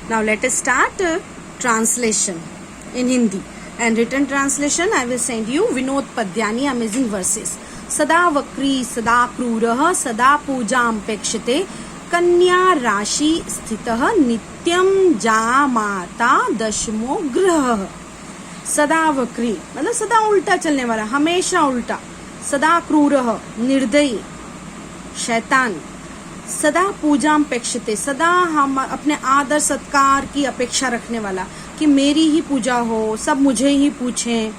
Now let us start translation in Hindi and written translation. I will send you Vinod Padyani amazing verses. सदा वक्री सदा क्रूरः सदा पूजां पेक्षते कन्या राशि स्थितः नित्यं जामाता दशमो ग्रहः. सदा वक्री मतलब सदा उल्टा चलने वाला, हमेशा उल्टा. सदा क्रूरः निर्दयी शैतान. सदा पूजां पेक्षते सदा हम अपने आदर सत्कार की अपेक्षा रखने वाला कि मेरी ही पूजा हो, सब मुझे ही पूछें.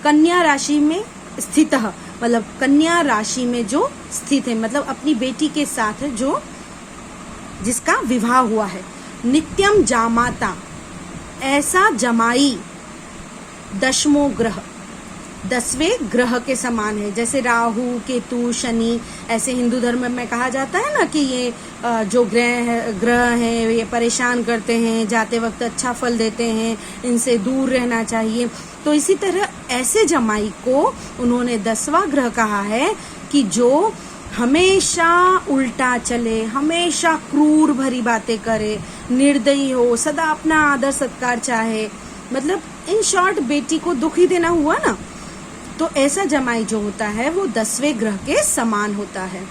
कन्या राशि में स्थित मतलब कन्या राशि में जो स्थित है मतलब अपनी बेटी के साथ जो जिसका विवाह हुआ है. नित्यम जामाता ऐसा जमाई. दशमो ग्रह 10वें ग्रह के समान है. जैसे राहु केतु शनि ऐसे हिंदू धर्म में कहा जाता है ना कि ये जो ग्रह हैं ये परेशान करते हैं, जाते वक्त अच्छा फल देते हैं, इनसे दूर रहना चाहिए. तो इसी तरह ऐसे जमाई को उन्होंने 10वां ग्रह कहा है कि जो हमेशा उल्टा चले, हमेशा क्रूर भरी बातें करे, निर्दयी हो, सदा अपना आदर सत्कार चाहे. मतलब इन शॉर्ट बेटी को दुख ही देना हुआ ना. तो ऐसा जमाई जो होता है वो 10वें ग्रह के समान होता है.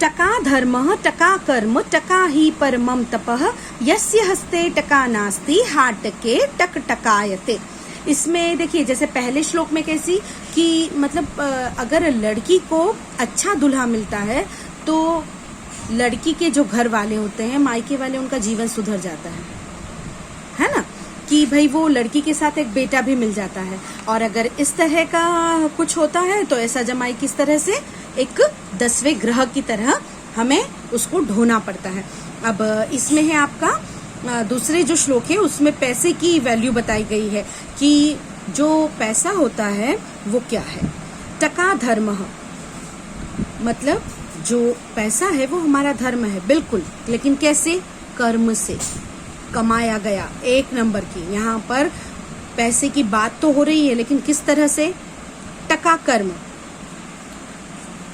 टका धर्म टका कर्म टका ही परमम तपः यस्य हस्ते टका नास्ति हाटके टक टकायते. इसमें देखिए जैसे पहले श्लोक में कैसी कि मतलब अगर लड़की को अच्छा दूल्हा मिलता है तो लड़की के जो घर वाले होते हैं मायके वाले उनका जीवन सुधर जाता है ना, कि भाई वो लड़की के साथ एक बेटा भी मिल जाता है. और अगर इस तरह का कुछ होता है तो ऐसा जमाई किस तरह से एक 10वें ग्रह की तरह हमें उसको ढोना पड़ता है. अब इसमें है आपका दूसरे जो श्लोक है उसमें पैसे की वैल्यू बताई गई है कि जो पैसा होता है वो क्या है. टका धर्म मतलब जो पैसा है वो हमारा धर्म है बिल्कुल, लेकिन कैसे? कर्म से कमाया गया. एक नंबर की यहाँ पर पैसे की बात तो हो रही है लेकिन किस तरह से? टका कर्म.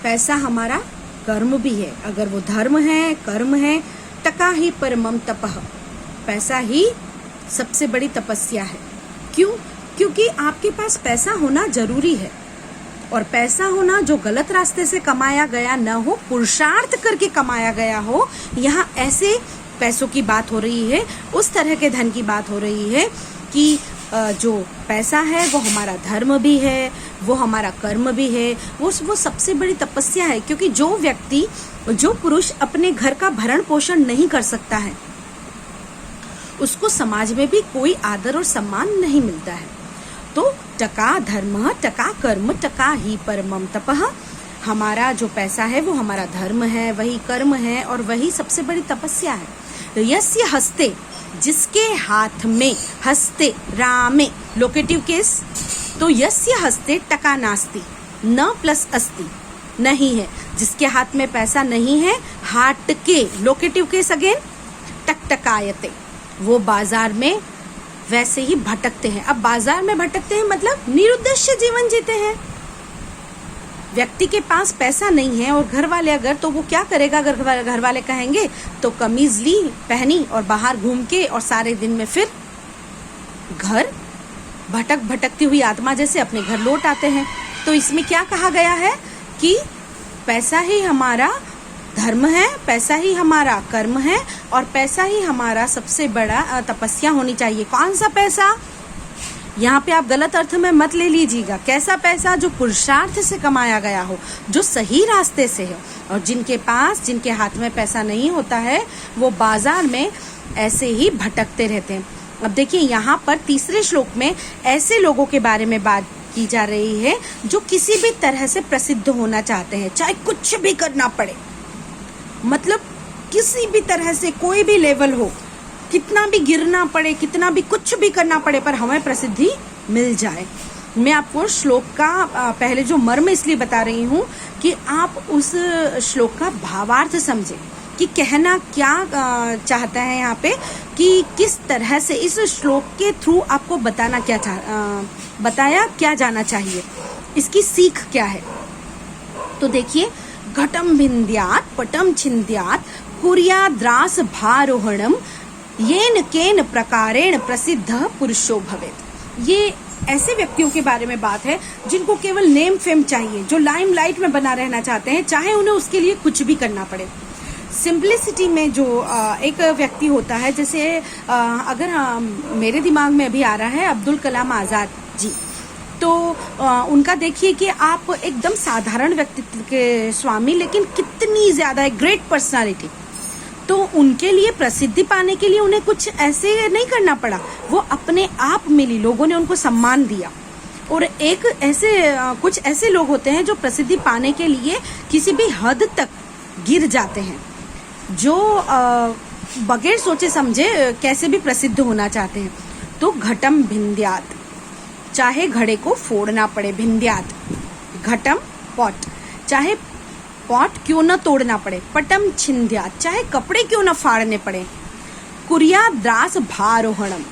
पैसा हमारा कर्म भी है. अगर वो धर्म है कर्म है. टका ही परमम तपः पैसा ही सबसे बड़ी तपस्या है. क्यों? क्योंकि आपके पास पैसा होना जरूरी है और पैसा होना जो गलत रास्ते से कमाया गया न हो, पुरुषार्थ करके कमाया गया हो. यहाँ ऐसे पैसों की बात हो रही है, उस तरह के धन की बात हो रही है कि जो पैसा है वो हमारा धर्म भी है, वो हमारा कर्म भी है, वो सबसे बड़ी तपस्या है. क्योंकि जो पुरुष अपने घर का भरण पोषण नहीं कर सकता है उसको समाज में भी कोई आदर और सम्मान नहीं मिलता है. तो टका धर्म टका कर्म टका ही परमम तपः. हमारा जो पैसा है वो हमारा धर्म है, वही कर्म है और वही सबसे बड़ी तपस्या है. यस्य हस्ते जिसके हाथ में, हस्ते रामे लोकेटिव केस, तो यस्य हस्ते टका नास्ति न प्लस अस्ति नहीं है. जिसके हाथ में पैसा नहीं है, हाट के लोकेटिव केस अगेन टकटकायते वो बाजार में वैसे ही भटकते हैं. अब बाजार में भटकते हैं मतलब निरुद्देश्य जीवन जीते हैं. व्यक्ति के पास पैसा नहीं है और घर वाले अगर, तो वो क्या करेगा? अगर घर वाले कहेंगे तो कमीज ली पहनी और बाहर घूम के और सारे दिन में फिर घर भटकती हुई आत्मा जैसे अपने घर लौट आते हैं. तो इसमें क्या कहा गया है कि पैसा ही हमारा धर्म है, पैसा ही हमारा कर्म है और पैसा ही हमारा सबसे बड़ा तपस्या होनी चाहिए. कौन सा पैसा? यहाँ पे आप गलत अर्थ में मत ले लीजिएगा. कैसा पैसा? जो पुरुषार्थ से कमाया गया हो, जो सही रास्ते से है. और जिनके हाथ में पैसा नहीं होता है वो बाजार में ऐसे ही भटकते रहते हैं. अब देखिए यहाँ पर तीसरे श्लोक में ऐसे लोगों के बारे में बात की जा रही है जो किसी भी तरह से प्रसिद्ध होना चाहते हैं, चाहे कुछ भी करना पड़े. मतलब किसी भी तरह से कोई भी लेवल हो, कितना भी गिरना पड़े, कितना भी कुछ भी करना पड़े, पर हमें प्रसिद्धि मिल जाए. मैं आपको श्लोक का पहले जो मर्म इसलिए बता रही हूँ कि आप उस श्लोक का भावार्थ समझें कि कहना क्या चाहता है यहाँ पे, कि किस तरह से इस श्लोक के थ्रू आपको बताया क्या जाना चाहिए, इसकी सीख क्या है. तो देखिए, घटम भिन्द्यात् पटम छिन्द्यात् कुर्याद्रास भारोहणम येन केन प्रकारेण प्रसिद्ध पुरुषो भवेत्। ये ऐसे व्यक्तियों के बारे में बात है जिनको केवल नेम फेम चाहिए, जो लाइमलाइट में बना रहना चाहते हैं, चाहे उन्हें उसके लिए कुछ भी करना पड़े। सिंपलिसिटी में जो एक व्यक्ति होता है, जैसे अगर मेरे दिमाग में अभी आ रहा है अब्दुल कलाम आजाद जी, तो उनका देखिए कि आप एकदम साधारण व्यक्तित्व के स्वामी, लेकिन कितनी ज्यादा ग्रेट पर्सनालिटी। तो उनके लिए प्रसिद्धि पाने के लिए उन्हें कुछ ऐसे नहीं करना पड़ा, वो अपने आप मिली, लोगों ने उनको सम्मान दिया। और एक ऐसे कुछ ऐसे लोग होते हैं जो प्रसिद्धि पाने के लिए किसी भी हद तक गिर जाते हैं, जो बगैर सोचे समझे कैसे भी प्रसिद्ध होना चाहते हैं। तो घटम भिंद्यात, चाहे घड़े को फोड़ना पड़े, भिंद्यात घटम पॉट, चाहे पॉट क्यों न तोड़ना पड़े, पटम छिंद्यात, चाहे कपड़े क्यों न फाड़ने पड़े, कुर्याद्रास भारोहणम,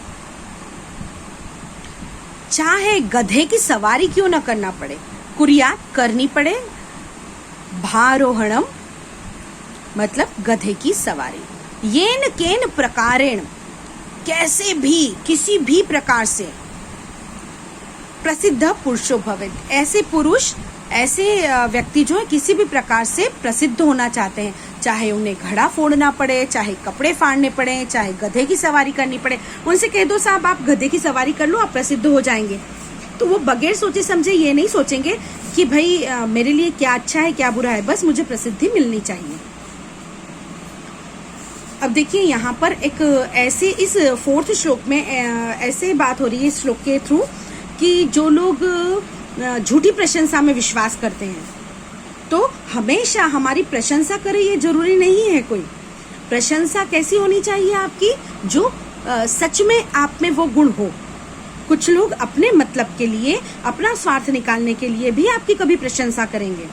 चाहे गधे की सवारी क्यों न करना पड़े, कुर्यात करनी पड़े, भारोहणम मतलब गधे की सवारी, येन केन प्रकारेण, कैसे भी किसी भी प्रकार से, प्रसिद्ध पुरुषो भवेत्, ऐसे पुरुष ऐसे व्यक्ति जो है किसी भी प्रकार से प्रसिद्ध होना चाहते हैं, चाहे उन्हें घड़ा फोड़ना पड़े, चाहे कपड़े फाड़ने पड़े, चाहे गधे की सवारी करनी पड़े, उनसे कह दो साहब आप गधे की सवारी कर लो, आप प्रसिद्ध हो जाएंगे। तो वो बगैर सोचे समझे ये नहीं सोचेंगे कि भाई मेरे लिए क्या अच्छा है क्या बुरा है, बस मुझे प्रसिद्धि मिलनी चाहिए। अब देखिए यहाँ पर एक ऐसे इस 4th श्लोक में ऐसे बात हो रही है इस श्लोक के थ्रू कि जो लोग झूठी प्रशंसा में विश्वास करते हैं, तो हमेशा हमारी प्रशंसा करे ये जरूरी नहीं है। कोई प्रशंसा कैसी होनी चाहिए आपकी, जो सच में आप में वो गुण हो। कुछ लोग अपने मतलब के लिए, अपना स्वार्थ निकालने के लिए भी आपकी कभी प्रशंसा करेंगे,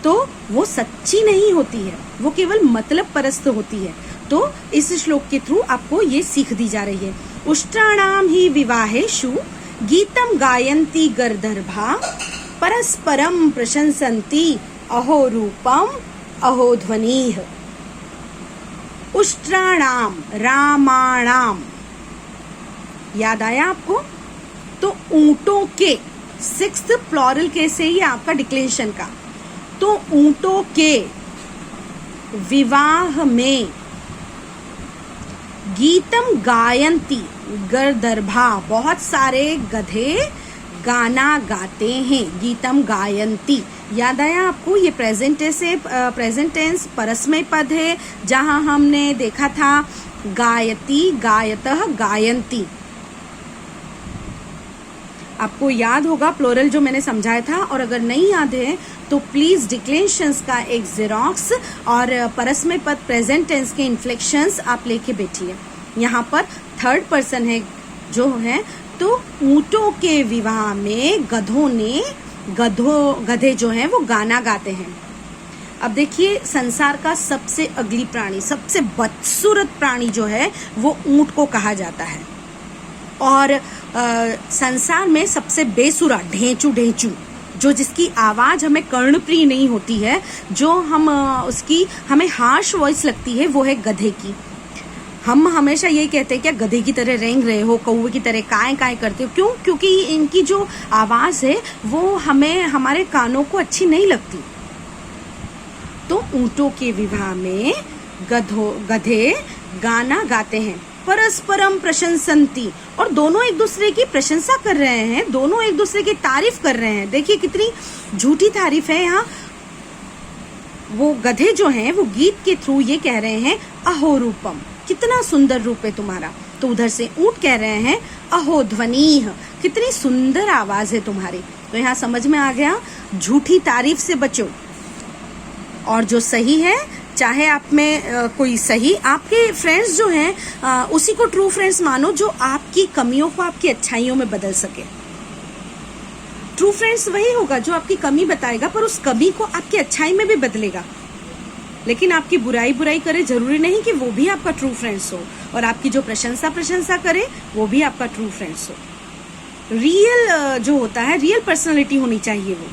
तो वो सच्ची नहीं होती है, वो केवल मतलब परस्त होती है। तो इस श्लोक के थ्रू आपको ये सीख दी जा रही है। उष्ट्राणाम ही विवाहेषु गीतम गायन्ति गर्दर्भा परस्परम प्रशंसन्ति अहो रूपम अहो ध्वनिः। उष्ट्राणाम रामाणाम, याद आया आपको? तो ऊंटों के 6th प्लॉरल के से ही आपका डिक्लेरेशन का, तो ऊंटों के विवाह में गीतम गायन्ति गर्दर्भा, बहुत सारे गधे गाना गाते हैं, गीतम गायन्ति। याद आया आपको? ये प्रेजेंट टेंस परस्मय पद है, जहां हमने देखा था गायति, गायतः, गायन्ति। आपको याद होगा प्लोरल जो मैंने समझाया था, और अगर नहीं याद है तो प्लीज डिक्लेरेशंस का एक जेरोक्स और परस्मय पद प्रेजेंट टेंस के इन्फ्लेक्शंस आप लेके बैठिए। यहाँ पर 3rd पर्सन है जो है, तो ऊंटों के विवाह में गधे जो हैं वो गाना गाते हैं। अब देखिए संसार का सबसे अगली प्राणी, सबसे बदसूरत प्राणी जो है वो ऊंट को कहा जाता है, और संसार में सबसे बेसुरा ढेंचू, जो जिसकी आवाज हमें कर्णप्रिय नहीं होती है, जो हमें हार्श वॉइस लगती है, वो है गधे की। हम हमेशा यही कहते हैं क्या गधे की तरह रेंग रहे हो, कौवे की तरह काय काय करते हो, क्यों? क्योंकि इनकी जो आवाज है वो हमें, हमारे कानों को अच्छी नहीं लगती। तो ऊंटों के विवाह में गधे गाना गाते हैं, परस्परम प्रशंसन्ति, और दोनों एक दूसरे की प्रशंसा कर रहे हैं, दोनों एक दूसरे की तारीफ कर रहे हैं। देखिए कितनी झूठी तारीफ है यहाँ। वो गधे जो हैं वो गीत के थ्रू ये कह रहे हैं अहो रूपम, कितना सुंदर रूप है तुम्हारा। तो उधर से ऊंट कह रहे हैं अहो ध्वनिः, कितनी सुंदर आवाज है तुम्हारी। तो यहाँ समझ में आ गया, झूठी तारीफ से बचो, और जो सही है, चाहे आप में कोई सही, आपके फ्रेंड्स जो हैं उसी को ट्रू फ्रेंड्स मानो जो आपकी कमियों को आपकी अच्छाइयों में बदल सके। ट्रू फ्रेंड्स वही होगा जो आपकी कमी बताएगा, पर उस कमी को आपकी अच्छाई में भी बदलेगा। लेकिन आपकी बुराई करे जरूरी नहीं कि वो भी आपका ट्रू फ्रेंड्स हो, और आपकी जो प्रशंसा करे वो भी आपका ट्रू फ्रेंड्स हो। रियल जो होता है, रियल पर्सनालिटी होनी चाहिए वो।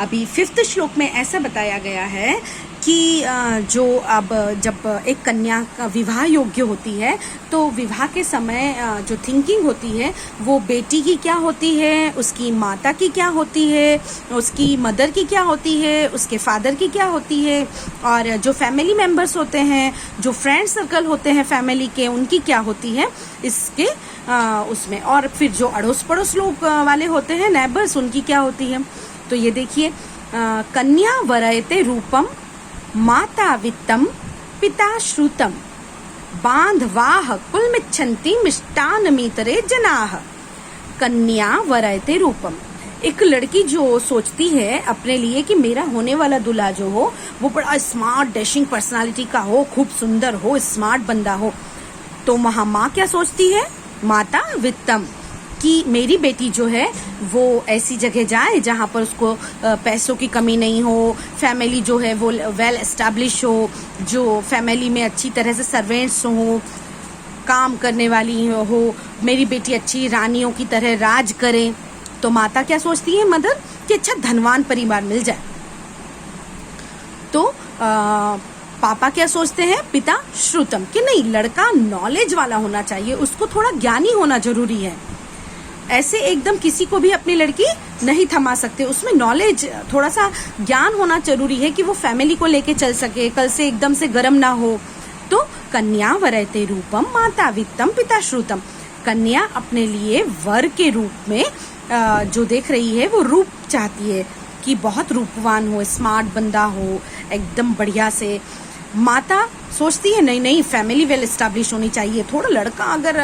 अभी 5th श्लोक में ऐसा बताया गया है, कि जो अब जब एक कन्या का विवाह योग्य होती है तो विवाह के समय जो थिंकिंग होती है वो बेटी की क्या होती है, उसकी माता की क्या होती है, उसकी मदर की क्या होती है, उसके फादर की क्या होती है, और जो फैमिली मेम्बर्स होते हैं, जो फ्रेंड सर्कल होते हैं फैमिली के, उनकी क्या होती है इसके उसमें, और फिर जो अड़ोस पड़ोस लोग वाले होते हैं नेबर्स, उनकी क्या होती है। तो ये देखिए, कन्या वरयते रूपम माता वित्तम पिता श्रुतम बांधवाह कुलमिच्छन्ति मिष्टान्नमीतरे जनाः। कन्या वरयते रूपम, एक लड़की जो सोचती है अपने लिए कि मेरा होने वाला दूल्हा जो हो वो बड़ा स्मार्ट डैशिंग पर्सनालिटी का हो, खूब सुंदर हो, स्मार्ट बंदा हो, तो वहाँ माँ क्या सोचती है, माता वित्तम, कि मेरी बेटी जो है वो ऐसी जगह जाए जहाँ पर उसको पैसों की कमी नहीं हो, फैमिली जो है वो वेल एस्टैब्लिश हो, जो फैमिली में अच्छी तरह से सर्वेंट्स हो, काम करने वाली हो, मेरी बेटी अच्छी रानियों की तरह राज करे। तो माता क्या सोचती है, मदर, कि अच्छा धनवान परिवार मिल जाए। तो पापा क्या सोचते हैं, पिता श्रुतम, कि नहीं, लड़का नॉलेज वाला होना चाहिए, उसको थोड़ा ज्ञानी होना जरूरी है। ऐसे एकदम किसी को भी अपनी लड़की नहीं थमा सकते, उसमें नॉलेज, थोड़ा सा ज्ञान होना जरूरी है कि वो फैमिली को लेके चल सके, कल से एकदम से गर्म ना हो। तो कन्या वरयते रूपम माता वित्तम पिता श्रुतम, कन्या अपने लिए वर के रूप में जो देख रही है वो रूप चाहती है कि बहुत रूपवान हो, स्मार्ट बंदा हो, एकदम बढ़िया से। माता सोचती है नहीं नहीं, फैमिली वेल एस्टैब्लिश होनी चाहिए, थोड़ा लड़का अगर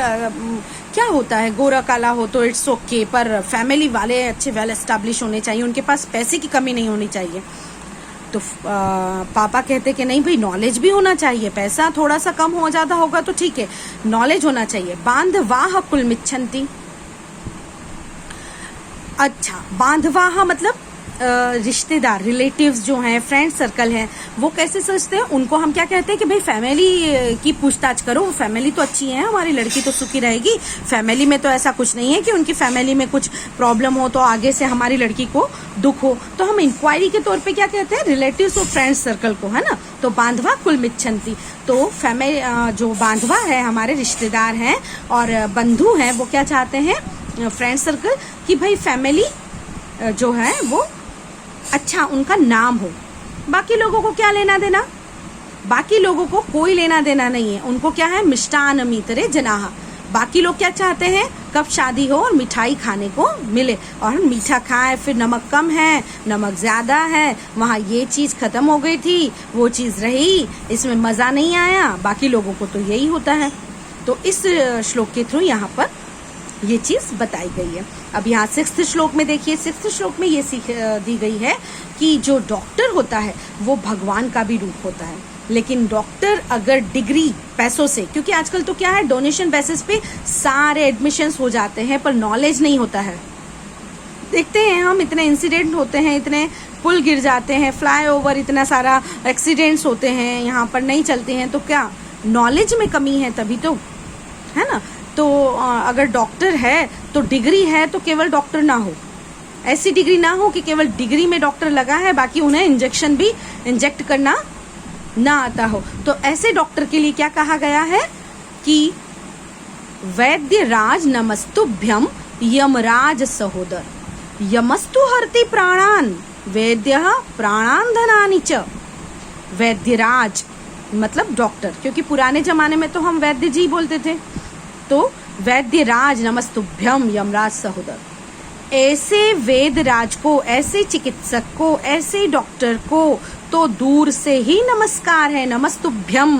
क्या होता है गोरा काला हो तो इट्स ओके, पर फैमिली वाले अच्छे वेल एस्टैब्लिश होने चाहिए, उनके पास पैसे की कमी नहीं होनी चाहिए। तो पापा कहते कि नहीं भाई, नॉलेज भी होना चाहिए, पैसा थोड़ा सा कम हो जाता होगा तो ठीक है, नॉलेज होना चाहिए। बांधवाह कुलमिच्छन्ति, अच्छा बांधवाह मतलब रिश्तेदार, रिलेटिव्स जो हैं, फ्रेंड सर्कल हैं, वो कैसे सोचते हैं, उनको हम क्या कहते हैं कि भाई फैमिली की पूछताछ करो, फैमिली तो अच्छी है, हमारी लड़की तो सुखी रहेगी, फैमिली में तो ऐसा कुछ नहीं है कि उनकी फैमिली में कुछ प्रॉब्लम हो तो आगे से हमारी लड़की को दुख हो। तो हम इंक्वायरी के तौर पे क्या कहते हैं, रिलेटिव्स और फ्रेंड सर्कल को, है ना। तो बांधवा कुलमिच्छन्ति, तो फैमिली जो बांधवा है, हमारे रिश्तेदार हैं और बंधु हैं, वो क्या चाहते हैं, फ्रेंड सर्कल, कि भाई फैमिली जो है वो अच्छा, उनका नाम हो। बाकी लोगों को क्या लेना देना, बाकी लोगों को कोई लेना देना नहीं है, उनको क्या है, मिष्टान्नमीतरे जनाः। बाकी लोग क्या चाहते हैं, कब शादी हो और मिठाई खाने को मिले, और हम मीठा खाएं, फिर नमक कम है, नमक ज्यादा है, वहाँ ये चीज खत्म हो गई थी, वो चीज रही, इसमें मजा नहीं आया, बाकी लोगों को तो यही होता है। तो इस श्लोक के थ्रू यहाँ पर ये चीज बताई गई है। अब यहाँ 6th श्लोक में देखिए, 6th श्लोक में ये सीख दी गई है कि जो डॉक्टर होता है वो भगवान का भी रूप होता है, लेकिन डॉक्टर अगर डिग्री पैसों से, क्योंकि आजकल तो क्या है, डोनेशन बेसिस पे सारे एडमिशन्स हो जाते हैं, पर नॉलेज नहीं होता है। देखते हैं हम, इतने इंसिडेंट होते हैं, इतने पुल गिर जाते हैं, फ्लाईओवर, इतना सारा एक्सीडेंट्स होते हैं, यहाँ पर नहीं चलते हैं, तो क्या नॉलेज में कमी है, तभी तो, है ना। तो अगर डॉक्टर है तो डिग्री है तो केवल डॉक्टर ना हो, ऐसी डिग्री ना हो कि केवल डिग्री में डॉक्टर लगा है, बाकी उन्हें इंजेक्शन भी इंजेक्ट करना ना आता हो। तो ऐसे डॉक्टर के लिए क्या कहा गया है कि वैद्य राज नमस्तुभ्यम यमराज सहोदर, यमस्तु हरति प्राणान वैद्य प्राणान धनानि च। वैद्यराज मतलब डॉक्टर, क्योंकि पुराने जमाने में तो हम वैद्य जी बोलते थे, तो वैद्य राज नमस्तुभ्यम यमराज सहोदर, ऐसे वेद राज को, ऐसे चिकित्सक को, ऐसे डॉक्टर को तो दूर से ही नमस्कार है, नमस्तुभ्यम,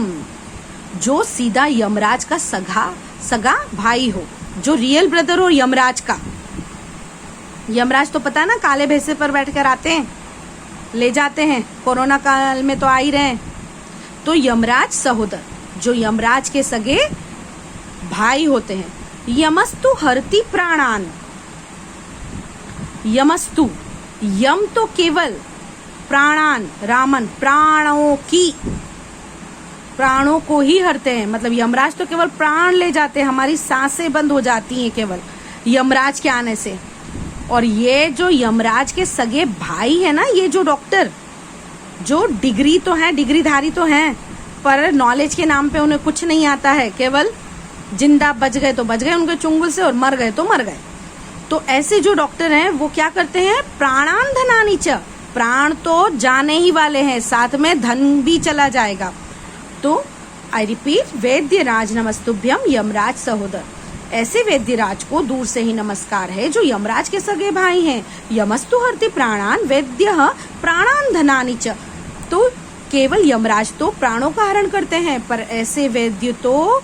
जो सीधा यमराज का सगा भाई हो, जो रियल ब्रदर हो यमराज का। यमराज तो पता ना, काले भैंसे पर बैठकर आते हैं, ले जाते हैं, कोरोना काल में तो आ ही रहे। तो यमराज सहोदर, जो यमराज के सगे भाई होते हैं। यमस्तु हरति प्राणान, यमस्तु, यम तो केवल, प्राणान रामन, प्राणों को ही हरते हैं, मतलब यमराज तो केवल प्राण ले जाते हैं, हमारी सांसें बंद हो जाती हैं केवल यमराज के आने से। और ये जो यमराज के सगे भाई है ना, ये जो डॉक्टर, जो डिग्री तो है, डिग्रीधारी तो हैं, पर नॉलेज के नाम पे उन्हें कुछ नहीं आता है, केवल जिंदा बच गए तो बच गए उनके चुंगल से और मर गए तो मर गए। तो ऐसे जो डॉक्टर हैं वो क्या करते हैं, प्राणान धनानि च, प्राण तो जाने ही वाले हैं, साथ में धन भी चला जाएगा। तो आई रिपीट, वैद्य राज नमस्तुभ्यम यमराज सहोदर। ऐसे वैद्य राज को दूर से ही नमस्कार है जो यमराज के सगे भाई हैं। यमस्तु हरति प्राणान वैद्य प्राणान धनानि च। तो केवल यमराज तो प्राणों का हरण करते हैं, पर ऐसे वैद्य तो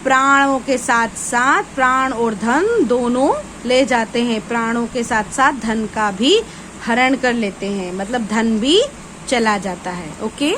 प्राणों के साथ साथ प्राण और धन दोनों ले जाते हैं, प्राणों के साथ साथ धन का भी हरण कर लेते हैं, मतलब धन भी चला जाता है। ओके।